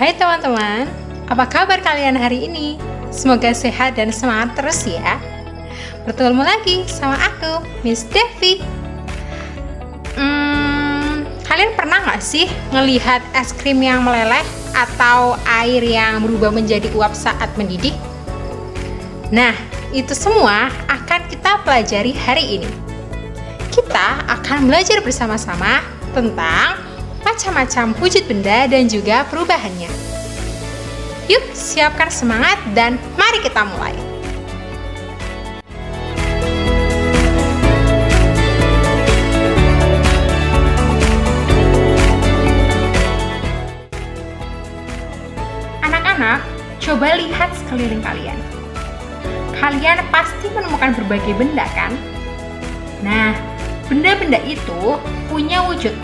Hai teman-teman, apa kabar kalian hari ini? Semoga sehat dan semangat terus ya. Bertemu lagi sama aku, Miss Devi. Kalian pernah gak sih ngelihat es krim yang meleleh atau air yang berubah menjadi uap saat mendidih? Nah, itu semua akan kita pelajari hari ini. Kita akan belajar bersama-sama tentang macam-macam wujud benda dan juga perubahannya. Yuk, siapkan semangat dan mari kita mulai. Anak-anak, coba lihat sekeliling kalian. Kalian pasti menemukan berbagai benda, kan? Nah, benda-benda itu punya wujud.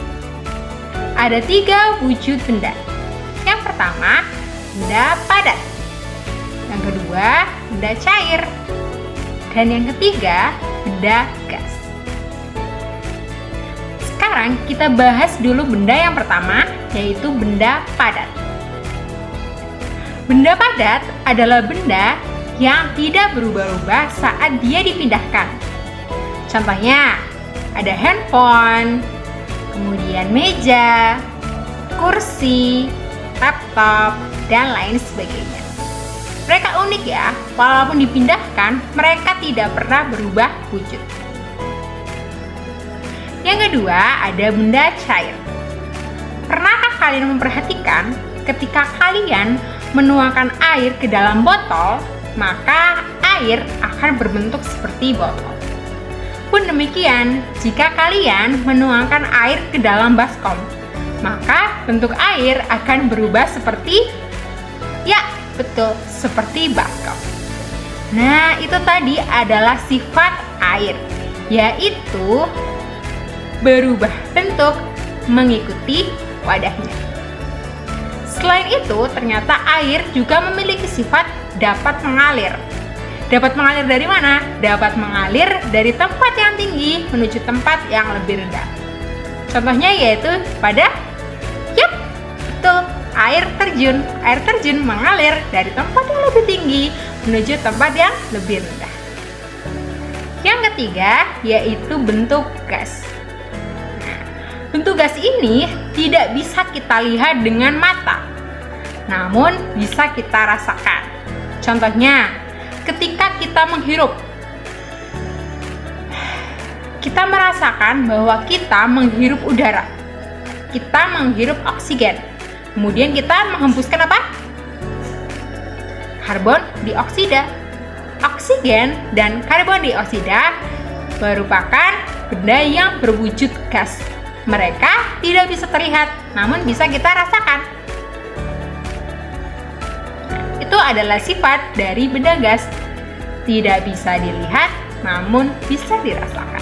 Ada 3 wujud benda. Yang pertama, benda padat. Yang kedua, benda cair. Dan yang ketiga, benda gas. Sekarang kita bahas dulu benda yang pertama, yaitu benda padat. Benda padat adalah benda yang tidak berubah-ubah saat dia dipindahkan. Contohnya, ada handphone, kemudian meja, kursi, laptop, dan lain sebagainya. Mereka unik ya, walaupun dipindahkan, mereka tidak pernah berubah wujud. Yang kedua, ada benda cair. Pernahkah kalian memperhatikan ketika kalian menuangkan air ke dalam botol, maka air akan berbentuk seperti botol? Pun demikian, jika kalian menuangkan air ke dalam baskom, maka bentuk air akan berubah seperti, ya betul, seperti baskom. Nah, itu tadi adalah sifat air, yaitu berubah bentuk mengikuti wadahnya. Selain itu, ternyata air juga memiliki sifat dapat mengalir. Dapat mengalir dari mana? Dapat mengalir dari tempat yang tinggi menuju tempat yang lebih rendah. Contohnya yaitu pada, betul, air terjun. Air terjun mengalir dari tempat yang lebih tinggi menuju tempat yang lebih rendah. Yang ketiga yaitu bentuk gas. Nah, bentuk gas ini tidak bisa kita lihat dengan mata, namun bisa kita rasakan. Contohnya, ketika kita menghirup, kita merasakan bahwa kita menghirup udara. Kita menghirup oksigen. Kemudian kita menghembuskan apa? Karbon dioksida. Oksigen dan karbon dioksida merupakan benda yang berwujud gas. Mereka tidak bisa terlihat, namun bisa kita rasakan. Itu adalah sifat dari benda gas. Tidak bisa dilihat, namun bisa dirasakan.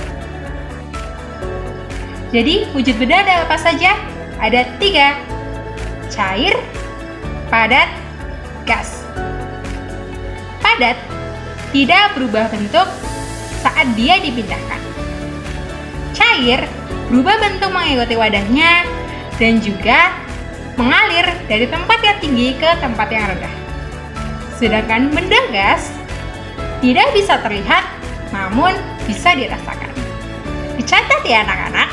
Jadi, wujud benda ada apa saja? Ada 3. Cair, padat, gas. Padat tidak berubah bentuk saat dia dipindahkan. Cair berubah bentuk mengikuti wadahnya dan juga mengalir dari tempat yang tinggi ke tempat yang rendah. Sedangkan benda gas tidak bisa terlihat, namun bisa dirasakan. Dicatat ya anak-anak.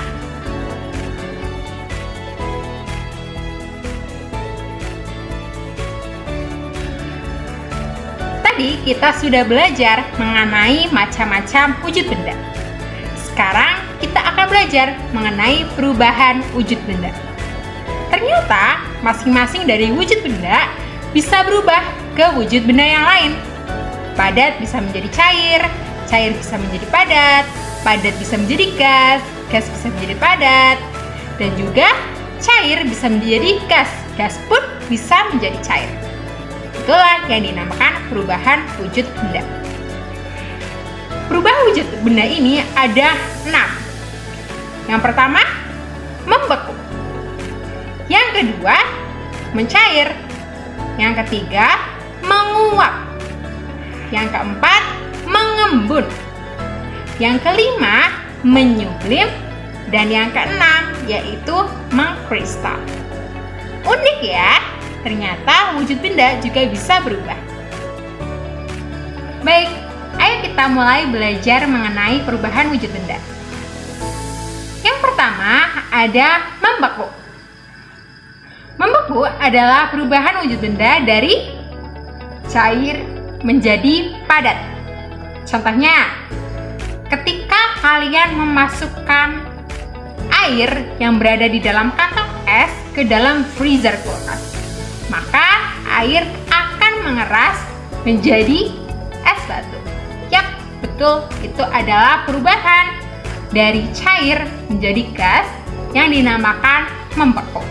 Tadi kita sudah belajar mengenai macam-macam wujud benda. Sekarang kita akan belajar mengenai perubahan wujud benda. Ternyata masing-masing dari wujud benda bisa berubah ke wujud benda yang lain. Padat bisa menjadi cair, cair bisa menjadi padat, padat bisa menjadi gas, gas bisa menjadi padat, dan juga cair bisa menjadi gas, gas pun bisa menjadi cair. Itulah yang dinamakan perubahan wujud benda. Perubahan wujud benda ini ada 6. Yang pertama, membeku. Yang kedua, mencair. Yang ketiga, menguap. Yang keempat, mengembun. Yang kelima, menyublim. Dan yang keenam, yaitu mengkristal. Unik ya? ternyata wujud benda juga bisa berubah. Baik, ayo kita mulai belajar mengenai perubahan wujud benda. Yang pertama ada membeku. Membeku adalah perubahan wujud benda dari cair menjadi padat. Contohnya, ketika kalian memasukkan air yang berada di dalam kantong es ke dalam freezer kulkas, maka air akan mengeras menjadi es batu. Yap, betul, itu adalah perubahan dari cair menjadi gas yang dinamakan membeku.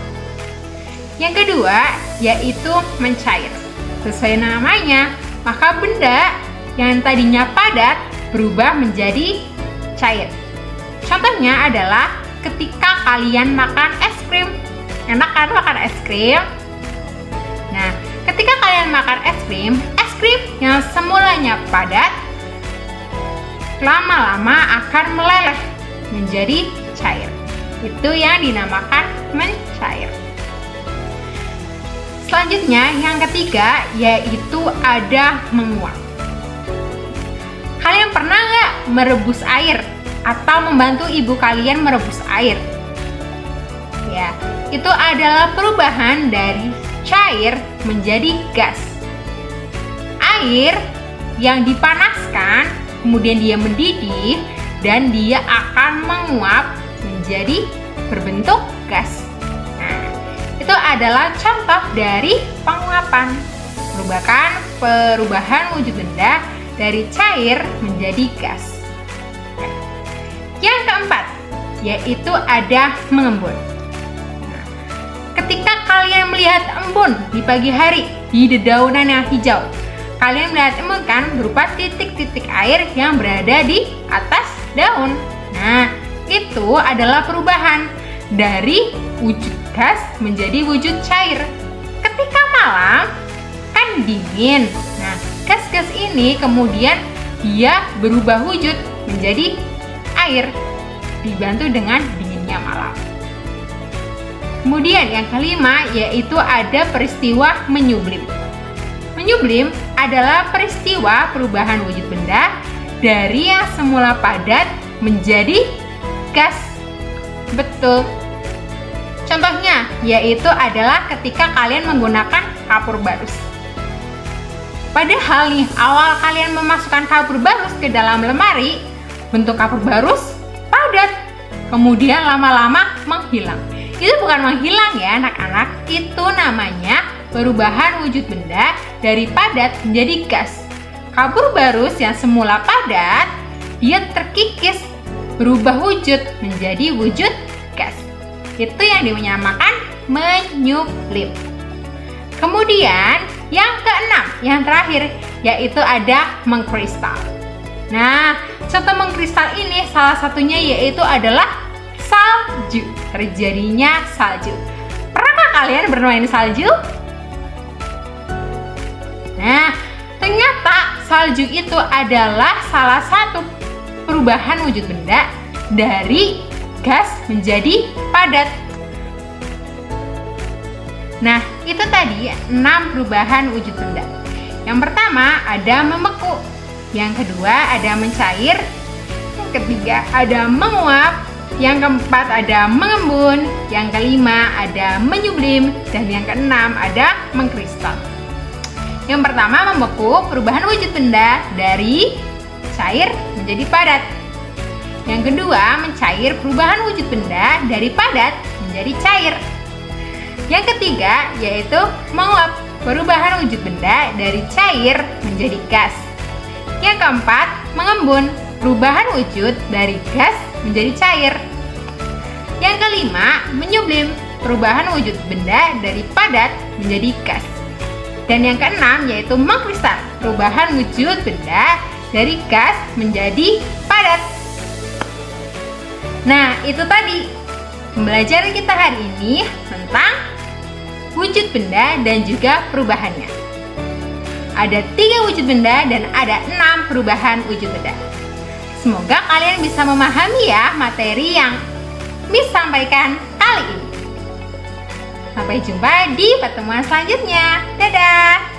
Yang kedua yaitu mencair. Sesuai namanya, maka benda yang tadinya padat berubah menjadi cair. Contohnya adalah ketika kalian makan es krim. Enak kan makan es krim? Nah, ketika kalian makan es krim yang semulanya padat, lama-lama akan meleleh menjadi cair. Itu yang dinamakan mencair. Selanjutnya, yang ketiga yaitu ada menguap. Kalian pernah nggak merebus air atau membantu ibu kalian merebus air? Ya, itu adalah perubahan dari cair menjadi gas. Air yang dipanaskan, kemudian dia mendidih dan dia akan menguap menjadi berbentuk gas. Nah, itu adalah contoh dari penguapan. Merupakan perubahan wujud benda dari cair menjadi gas. Yang keempat, yaitu ada mengembun. Nah, ketika kalian melihat embun di pagi hari di dedaunan yang hijau, kalian melihat embun kan berupa titik-titik air yang berada di atas daun. Nah, itu adalah perubahan dari wujud gas menjadi wujud cair. Ketika malam kan dingin. Nah, gas-gas ini kemudian dia berubah wujud menjadi air dibantu dengan dinginnya malam. Kemudian yang kelima yaitu ada peristiwa menyublim. Menyublim adalah peristiwa perubahan wujud benda dari yang semula padat menjadi gas. Betul. Contohnya yaitu adalah ketika kalian menggunakan kapur barus. Padahal nih awal kalian memasukkan kapur barus ke dalam lemari, bentuk kapur barus padat, kemudian lama-lama menghilang. Itu bukan menghilang ya anak-anak, itu namanya perubahan wujud benda dari padat menjadi gas. Kapur barus yang semula padat, dia terkikis, berubah wujud menjadi wujud gas. Itu yang dinamakan menyublim. Kemudian yang keenam, yang terakhir, yaitu ada mengkristal. Nah, contoh mengkristal ini salah satunya yaitu adalah salju. Terjadinya salju. Pernahkah kalian bermain salju? Nah, ternyata salju itu adalah salah satu perubahan wujud benda dari gas menjadi padat. Nah, itu tadi 6 perubahan wujud benda. Yang pertama ada membeku, yang kedua ada mencair, yang ketiga ada menguap, yang keempat ada mengembun, yang kelima ada menyublim, dan yang keenam ada mengkristal. Yang pertama membeku, perubahan wujud benda dari cair menjadi padat. Yang kedua mencair, perubahan wujud benda dari padat menjadi cair. Yang ketiga yaitu menguap, perubahan wujud benda dari cair menjadi gas. Yang keempat mengembun, perubahan wujud dari gas menjadi cair. Yang kelima menyublim, perubahan wujud benda dari padat menjadi gas. Dan yang keenam yaitu mengkristal, perubahan wujud benda dari gas menjadi padat. Nah, itu tadi pembelajaran kita hari ini tentang wujud benda dan juga perubahannya. Ada 3 wujud benda dan ada 6 perubahan wujud benda. Semoga kalian bisa memahami ya materi yang disampaikan kali ini. Sampai jumpa di pertemuan selanjutnya. Dadah!